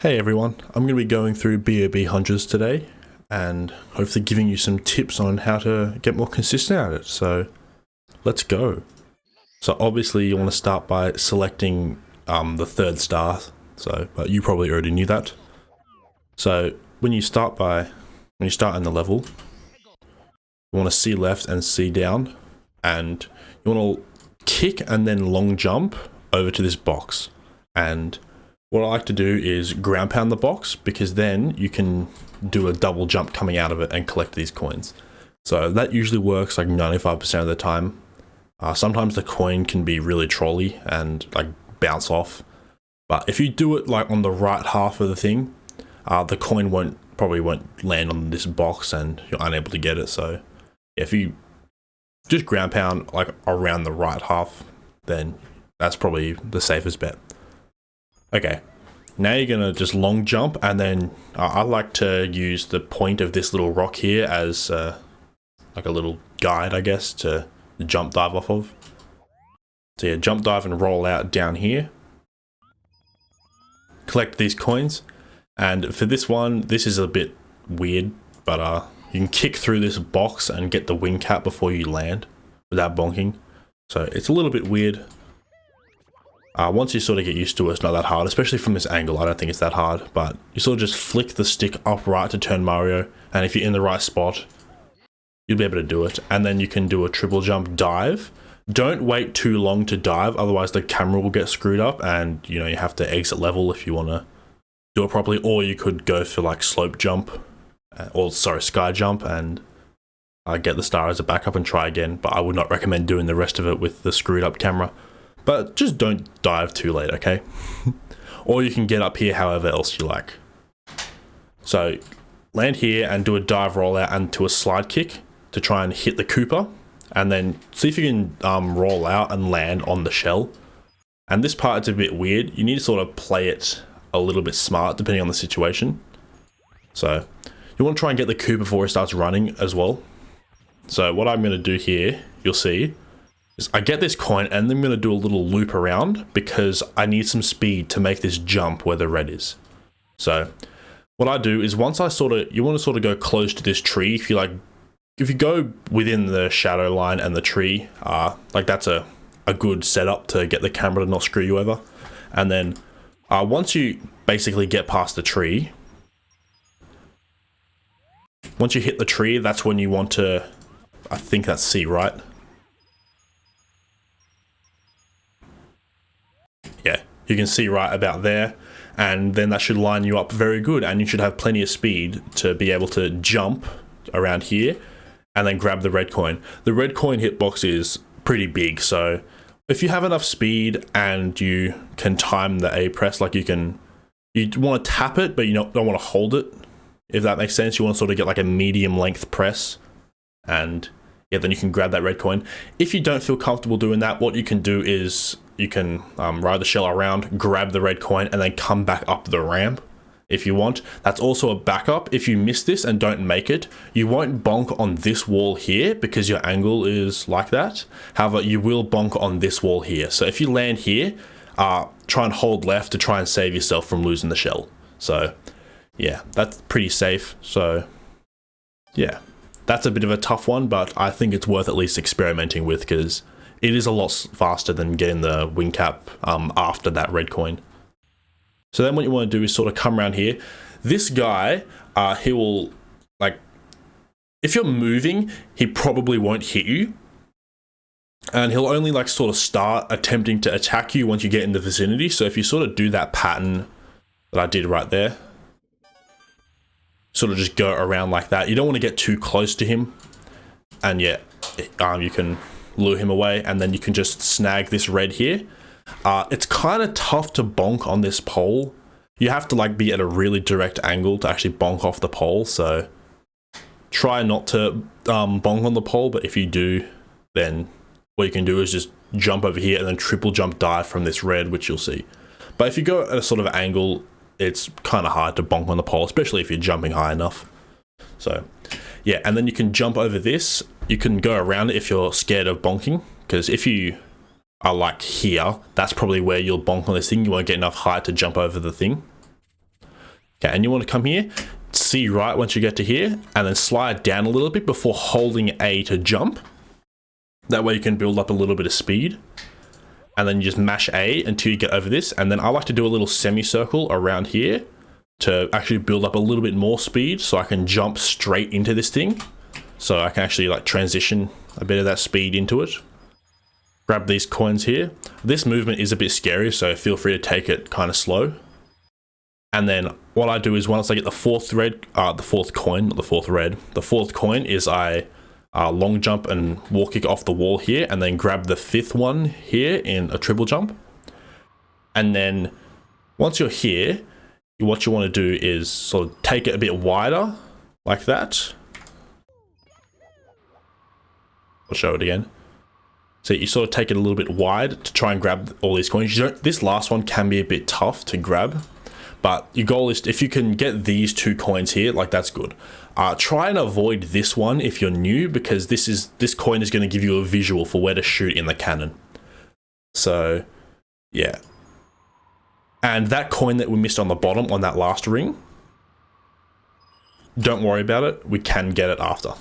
Hey everyone, I'm going to be going through BOB 100's today and hopefully giving you some tips on how to get more consistent at it. So let's go. So obviously you want to start by selecting the third star, but you probably already knew that. So when you start in the level, you want to see left and see down, and you want to kick and then long jump over to this box. And what I like to do is ground pound the box, because then you can do a double jump coming out of it and collect these coins. So that usually works like 95% of the time. Sometimes the coin can be really trolly and like bounce off. But if you do it like on the right half of the thing, the coin probably won't land on this box and you're unable to get it. So if you just ground pound like around the right half, then that's probably the safest bet. Okay, now you're gonna just long jump, and then I like to use the point of this little rock here as like a little guide, I guess, to jump dive off of. So yeah, jump dive and roll out down here. Collect these coins, and for this one, this is a bit weird, but you can kick through this box and get the wing cap before you land without bonking. So it's a little bit weird. Once you sort of get used to it, it's not that hard, especially from this angle. I don't think it's that hard, but you sort of just flick the stick upright to turn Mario, and if you're in the right spot, you'll be able to do it. And then you can do a triple jump dive. Don't wait too long to dive, otherwise the camera will get screwed up, and you have to exit level if you want to do it properly. Or you could go for like slope jump, sky jump, and get the star as a backup and try again. But I would not recommend doing the rest of it with the screwed up camera. But just don't dive too late, okay? Or you can get up here however else you like. So land here and do a dive rollout and to a slide kick to try and hit the Koopa. And then see if you can roll out and land on the shell. And this part is a bit weird. You need to sort of play it a little bit smart depending on the situation. So you want to try and get the Koopa before it starts running as well. So what I'm going to do here, you'll see, I get this coin and then I'm going to do a little loop around because I need some speed to make this jump where the red is. So what I do is once you want to sort of go close to this tree. If you go within the shadow line and the tree, like that's a good setup to get the camera to not screw you over. And then once you basically get past the tree, once you hit the tree, that's when you want to, I think that's C, right? Yeah, you can see right about there, and then that should line you up very good, and you should have plenty of speed to be able to jump around here and then grab the red coin. The red coin hitbox is pretty big, so if you have enough speed and you can time the A press, like you want to tap it, but you don't want to hold it, if that makes sense. You want to sort of get like a medium length press, and yeah, then you can grab that red coin. If you don't feel comfortable doing that, what you can do is you can ride the shell around, grab the red coin, and then come back up the ramp if you want. That's also a backup. If you miss this and don't make it, you won't bonk on this wall here because your angle is like that. However, you will bonk on this wall here. So if you land here, try and hold left to try and save yourself from losing the shell. So yeah, that's pretty safe. So yeah, that's a bit of a tough one, but I think it's worth at least experimenting with because it is a lot faster than getting the wing cap after that red coin. So then what you want to do is sort of come around here. This guy, he will, like, if you're moving, he probably won't hit you. And he'll only like sort of start attempting to attack you once you get in the vicinity. So if you sort of do that pattern that I did right there, sort of just go around like that. You don't want to get too close to him. And yeah, you can lure him away, and then you can just snag this red here. It's kind of tough to bonk on this pole. You have to like be at a really direct angle to actually bonk off the pole, so try not to bonk on the pole, but if you do, then what you can do is just jump over here and then triple jump dive from this red, which you'll see. But if you go at a sort of angle, it's kind of hard to bonk on the pole, especially if you're jumping high enough. So yeah, and then you can jump over this. You can go around it if you're scared of bonking, because if you are like here, that's probably where you'll bonk on this thing. You won't get enough height to jump over the thing. Okay, and you want to come here, C right once you get to here, and then slide down a little bit before holding A to jump. That way you can build up a little bit of speed. And then you just mash A until you get over this. And then I like to do a little semicircle around here to actually build up a little bit more speed so I can jump straight into this thing. So I can actually like transition a bit of that speed into it. Grab these coins here. This movement is a bit scary, so feel free to take it kind of slow. And then what I do is once I get the fourth red, the fourth coin, not the fourth red, the fourth coin is I long jump and wall kick off the wall here, and then grab the fifth one here in a triple jump. And then once you're here, what you want to do is sort of take it a bit wider like that. I'll show it again. So you sort of take it a little bit wide to try and grab all these coins. This last one can be a bit tough to grab, but your goal is if you can get these two coins here, like that's good. Try and avoid this one if you're new, because this coin is going to give you a visual for where to shoot in the cannon. So yeah. And that coin that we missed on the bottom on that last ring, don't worry about it. We can get it after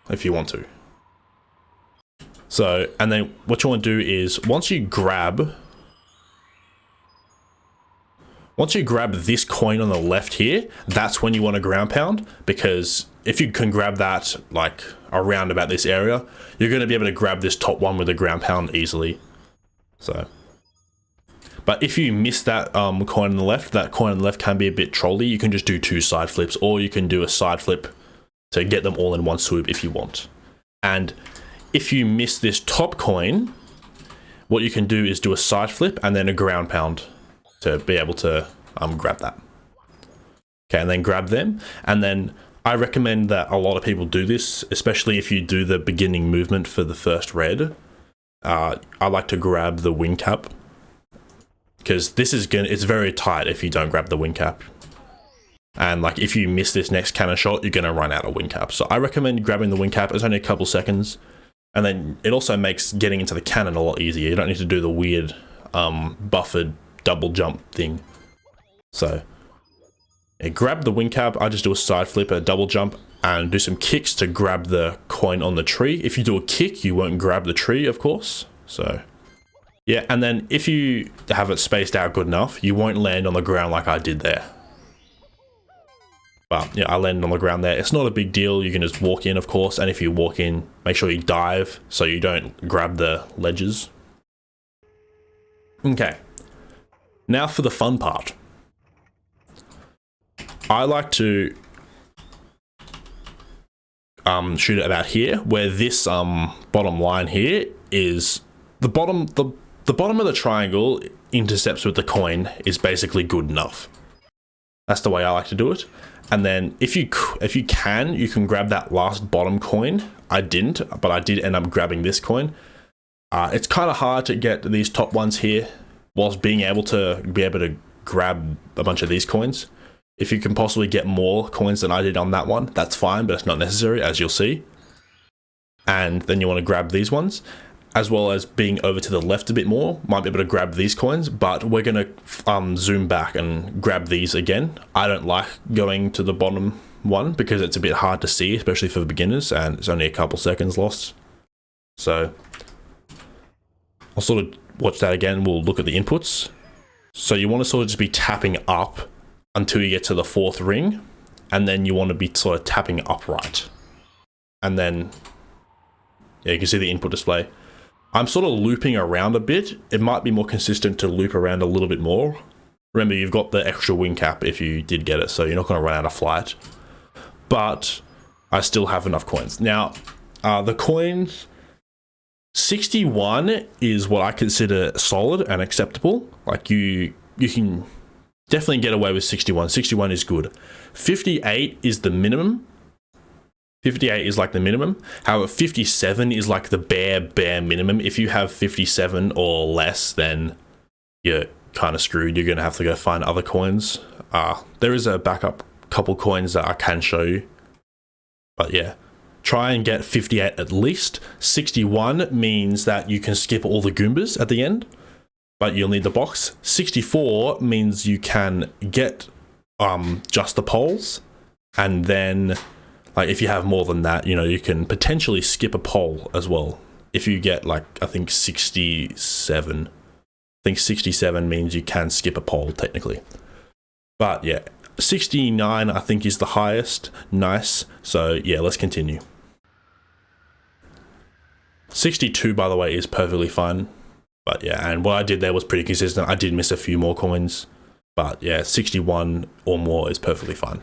if you want to. So, and then what you want to do is once you grab this coin on the left here, that's when you want to ground pound, because if you can grab that like around about this area, you're going to be able to grab this top one with a ground pound easily. So, but if you miss that coin on the left, that coin on the left can be a bit trolly. You can just do 2 side flips, or you can do a side flip to get them all in one swoop if you want. And if you miss this top coin, what you can do is do a side flip and then a ground pound to be able to grab that. Okay, and then grab them. And then I recommend that a lot of people do this, especially if you do the beginning movement for the first red. I like to grab the wing cap, because it's very tight if you don't grab the wing cap. And like if you miss this next cannon shot, you're gonna run out of wing cap. So I recommend grabbing the wing cap. It's only a couple seconds. And then it also makes getting into the cannon a lot easier. You don't need to do the weird buffered double jump thing. So yeah, grab the wing cap. I just do a side flip, a double jump, and do some kicks to grab the coin on the tree. If you do a kick, you won't grab the tree, of course. So yeah, and then if you have it spaced out good enough, you won't land on the ground like I did there. But yeah, I landed on the ground there. It's not a big deal. You can just walk in, of course. And if you walk in, make sure you dive so you don't grab the ledges. Okay. Now for the fun part. I like to shoot it about here, where this bottom line here is the bottom. The bottom of the triangle intercepts with the coin is basically good enough. That's the way I like to do it. And then if you can, you can grab that last bottom coin. I didn't, but I did end up grabbing this coin. It's kind of hard to get these top ones here whilst being able to grab a bunch of these coins. If you can possibly get more coins than I did on that one, that's fine, but it's not necessary, as you'll see. And then you want to grab these ones, as well as being over to the left a bit more. Might be able to grab these coins, but we're going to zoom back and grab these again. I don't like going to the bottom one because it's a bit hard to see, especially for beginners, and it's only a couple seconds lost. So I'll sort of watch that again. We'll look at the inputs. So you want to sort of just be tapping up until you get to the 4th ring, and then you want to be sort of tapping upright. And then, yeah, you can see the input display. I'm sort of looping around a bit. It might be more consistent to loop around a little bit more. Remember, you've got the extra wing cap if you did get it, so you're not going to run out of flight. But I still have enough coins. Now, the coins, 61 is what I consider solid and acceptable. Like you can definitely get away with 61. 61 is good. 58 is the minimum. 58 is like the minimum. However, 57 is like the bare minimum. If you have 57 or less, then you're kind of screwed. You're going to have to go find other coins. There is a backup couple coins that I can show you. But yeah, try and get 58 at least. 61 means that you can skip all the Goombas at the end, but you'll need the box. 64 means you can get just the poles, and then like if you have more than that, you know, you can potentially skip a pole as well. If you get like, I think 67. I think 67 means you can skip a pole technically. But yeah, 69 I think is the highest. Nice. So yeah, let's continue. 62, by the way, is perfectly fine. But yeah, and what I did there was pretty consistent. I did miss a few more coins. But yeah, 61 or more is perfectly fine.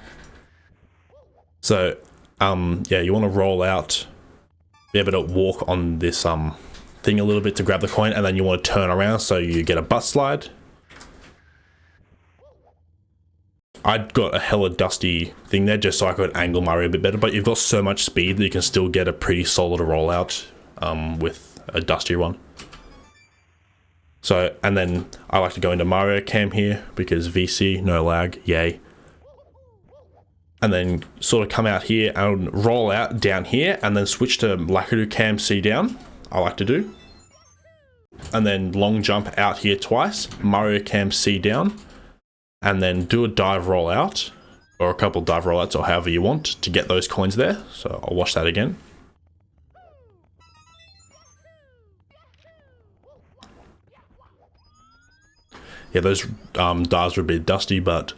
So yeah, you want to roll out, be able to walk on this thing a little bit to grab the coin, and then you want to turn around so you get a butt slide. I got a hella dusty thing there just so I could angle my rig a bit better, but you've got so much speed that you can still get a pretty solid rollout with a dusty one. So, and then I like to go into Mario Cam here because VC, no lag, yay. And then sort of come out here and roll out down here and then switch to Lakitu Cam C down, I like to do. And then long jump out here twice, Mario Cam C down, and then do a dive roll out, or a couple dive rollouts, or however you want to get those coins there. So I'll watch that again. Yeah, those dives are a bit dusty, but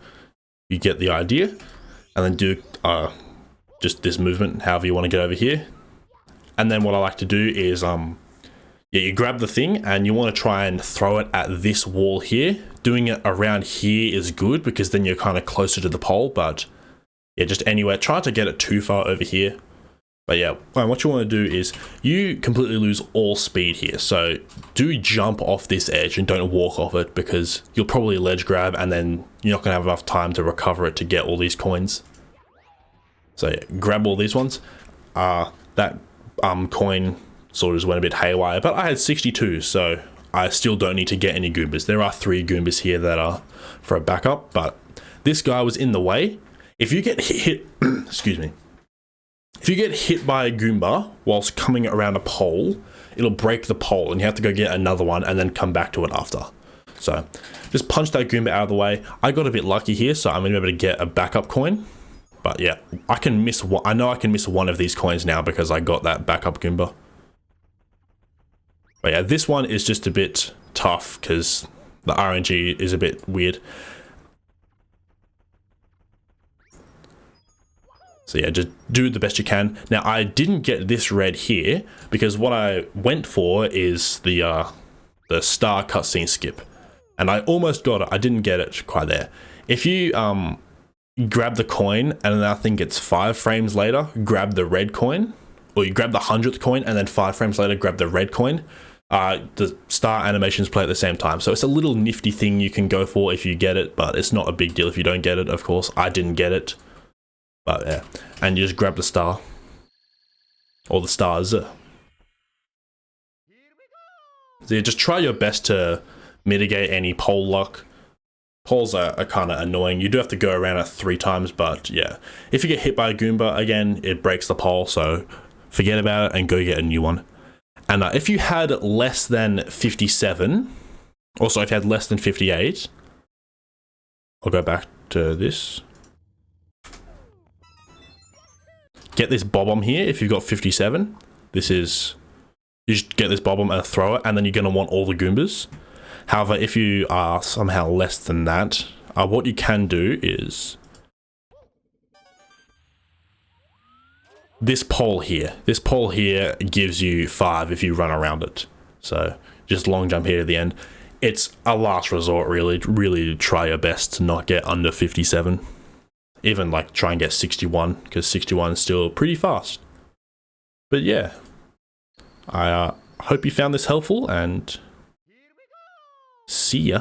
you get the idea. And then do just this movement, however you want to get over here. And then what I like to do is, yeah, you grab the thing and you want to try and throw it at this wall here. Doing it around here is good because then you're kind of closer to the pole, but yeah, just anywhere. Try not to get it too far over here. But yeah, what you want to do is you completely lose all speed here. So do jump off this edge and don't walk off it because you'll probably ledge grab and then you're not going to have enough time to recover it to get all these coins. So yeah, grab all these ones. That coin sort of just went a bit haywire, but I had 62, so I still don't need to get any Goombas. There are 3 Goombas here that are for a backup, but this guy was in the way. If you get hit, excuse me. If you get hit by a Goomba whilst coming around a pole, it'll break the pole and you have to go get another one and then come back to it after. So just punch that Goomba out of the way. I got a bit lucky here, so I'm going to be able to get a backup coin. But yeah, I can miss one. I know I can miss one of these coins now because I got that backup Goomba. But yeah, this one is just a bit tough because the RNG is a bit weird. So yeah, just do the best you can. Now I didn't get this red here because what I went for is the star cutscene skip, and I almost got it. I didn't get it quite there. If you grab the coin and then I think it's 5 frames later, grab the red coin, or you grab the 100th coin and then 5 frames later grab the red coin. The star animations play at the same time, so it's a little nifty thing you can go for if you get it, but it's not a big deal if you don't get it. Of course, I didn't get it. But yeah, and you just grab the star, or the stars. So yeah, just try your best to mitigate any pole luck. Poles are kind of annoying. You do have to go around it 3 times, but yeah. If you get hit by a Goomba, again, it breaks the pole, so forget about it and go get a new one. And if you had less than 57, also if you had less than 58, I'll go back to this. Get this bob-omb here if you've got 57. This is, you just get this bob-omb and throw it, and then you're going to want all the Goombas. However, if you are somehow less than that, what you can do is this pole here. This pole here gives you 5 if you run around it. So just long jump here at the end. It's a last resort, really. Really try your best to not get under 57. Even like try and get 61, because 61 is still pretty fast. But yeah, I hope you found this helpful, and see ya.